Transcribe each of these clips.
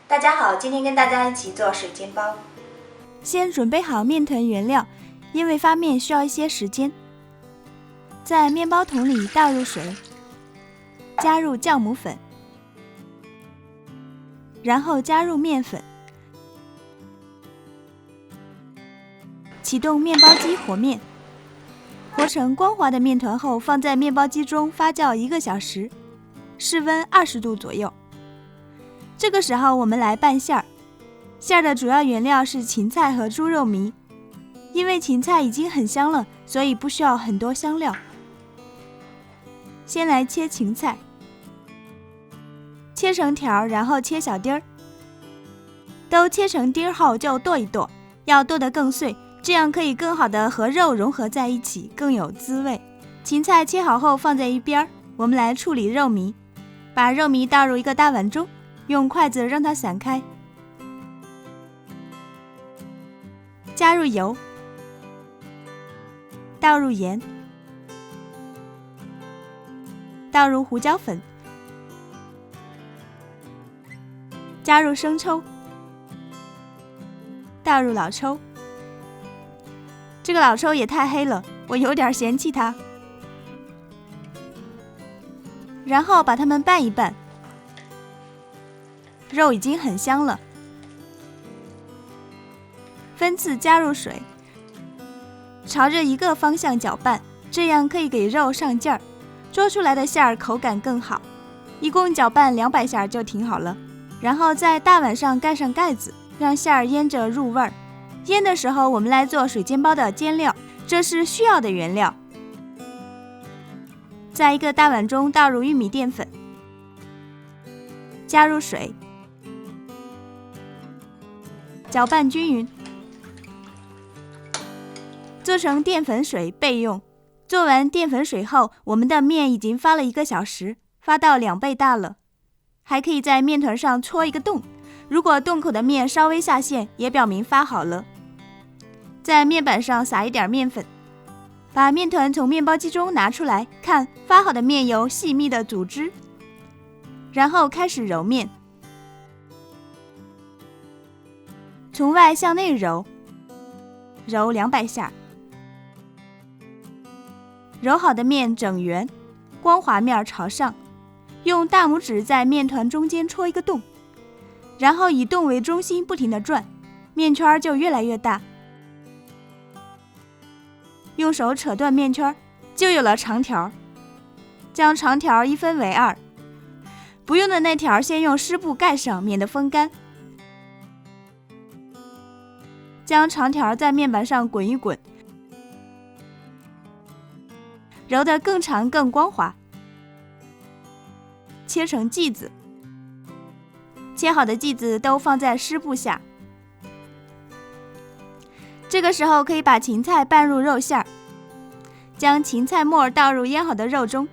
大家好，今天跟大家一起做水煎包。先准备好面团原料，因为发面需要一些时间。在面包桶里倒入水，加入酵母粉，然后加入面粉，启动面包机和面，和成光滑的面团后，放在面包机中发酵1个小时，室温20度左右。这个时候我们来拌馅儿，馅儿的主要原料是芹菜和猪肉糜，因为芹菜已经很香了，所以不需要很多香料。先来切芹菜，切成条，然后切小丁儿。都切成丁后就剁一剁，要剁得更碎，这样可以更好的和肉融合在一起，更有滋味。芹菜切好后放在一边，我们来处理肉糜。把肉糜倒入一个大碗中，用筷子让它散开。加入油，倒入盐，倒入胡椒粉，加入生抽，倒入老抽。这个老抽也太黑了，我有点嫌弃它。然后把它们拌一拌。肉已经很香了，分次加入水，朝着一个方向搅拌，这样可以给肉上劲儿，做出来的馅儿口感更好。一共搅拌200下就挺好了。然后在大碗上盖上盖子，让馅儿腌着入味儿。腌的时候，我们来做水煎包的煎料，这是需要的原料。在一个大碗中倒入玉米淀粉，加入水，搅拌均匀，做成淀粉水备用。做完淀粉水后，我们的面已经发了1个小时，发到2倍大了。还可以在面团上戳一个洞，如果洞口的面稍微下陷，也表明发好了。在面板上撒一点面粉，把面团从面包机中拿出来，看发好的面有细密的组织，然后开始揉面，从外向内揉，揉200下。揉好的面整圆，光滑面朝上，用大拇指在面团中间戳一个洞，然后以洞为中心不停地转，面圈就越来越大。用手扯断面圈，就有了长条。将长条一分为2，不用的那条先用湿布盖上，免得风干。将长条在面板上滚一滚，揉得更长更光滑。切成剂子，切好的剂子都放在湿布下。这个时候可以把芹菜拌入肉馅儿，将芹菜末倒入腌好的肉中，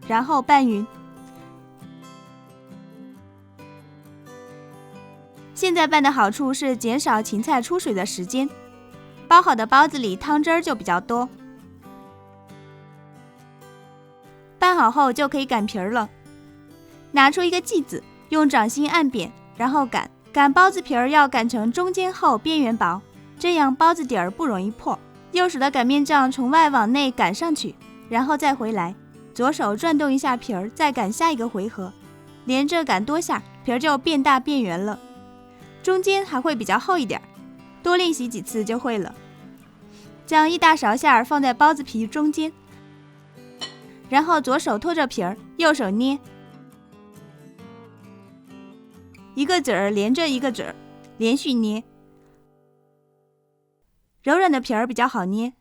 然后拌匀。现在拌的好处是减少芹菜出水的时间，包好的包子里汤汁儿就比较多。拌好后就可以擀皮儿了。拿出一个剂子，用掌心按扁，然后擀。擀包子皮儿要擀成中间厚，边缘薄，这样包子底儿不容易破。右手的擀面杖从外往内擀上去，然后再回来，左手转动一下皮儿，再擀下一个回合，连着擀多下，皮儿就变大变圆了。中间还会比较厚一点，多练习几次就会了。将1大勺馅儿放在包子皮中间，然后左手托着皮儿，右手捏，一个褶儿连着一个褶儿，连续捏。柔软的皮儿比较好捏。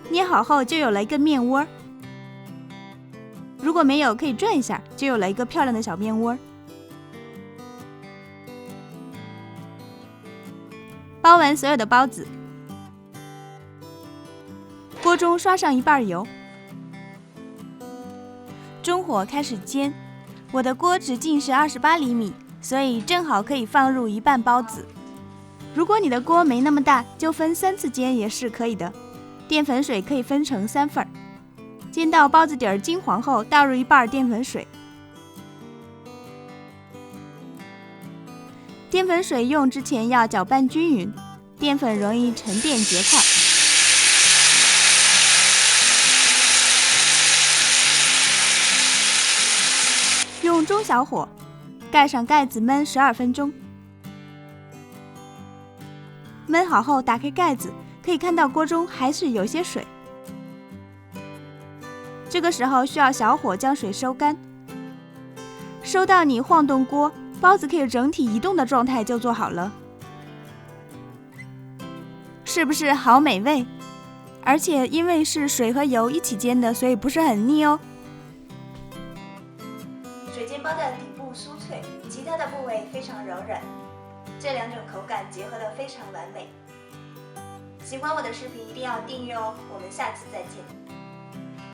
捏好后就有了一个面窝，如果没有可以转一下，就有了一个漂亮的小面窝。包完所有的包子，锅中刷上1半油，中火开始煎。我的锅直径是28厘米，所以正好可以放入1半包子。如果你的锅没那么大，就分3次煎也是可以的。淀粉水可以分成3份，煎到包子底儿金黄后，倒入1半淀粉水，淀粉水用之前要搅拌均匀，淀粉容易沉淀结块。用中小火盖上盖子焖12分钟。焖好后打开盖子，可以看到锅中还是有些水。这个时候需要小火将水收干，收到你晃动锅，包子可以整体移动的状态就做好了。是不是好美味？而且因为是水和油一起煎的，所以不是很腻哦。水煎包的底部酥脆，其他的部位非常柔软，这两种口感结合得非常完美。喜欢我的视频一定要订阅哦，我们下次再见。